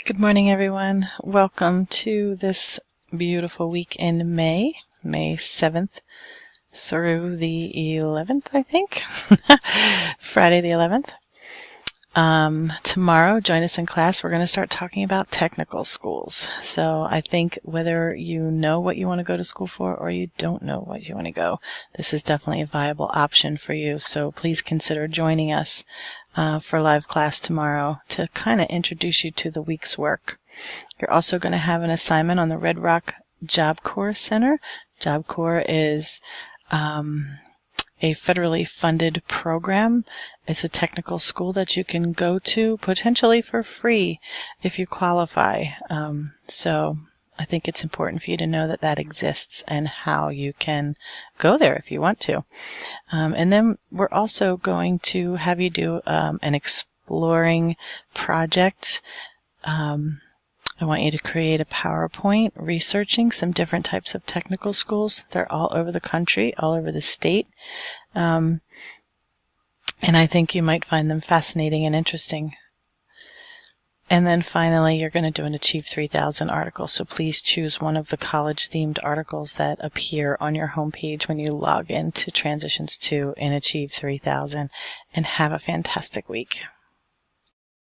Good morning, everyone. Welcome to this beautiful week in May 7th through the 11th, I think. Friday the 11th. Tomorrow, join us in class. We're going to start talking about technical schools. So I think whether you know what you want to go to school for or you don't know what you want to go, this is definitely a viable option for you. So please consider joining us for live class tomorrow to kind of introduce you to the week's work. You're also going to have an assignment on the Red Rock Job Corps Center. Job Corps is a federally funded program. It's a technical school that you can go to potentially for free if you qualify. So I think it's important for you to know that that exists and how you can go there if you want to. And then we're also going to have you do an exploring project. I want you to create a PowerPoint researching some different types of technical schools. They're all over the country, all over the state. And I think you might find them fascinating and interesting. And then finally, you're going to do an Achieve 3000 article. So please choose one of the college-themed articles that appear on your homepage when you log into Transitions 2 in Achieve 3000. And have a fantastic week.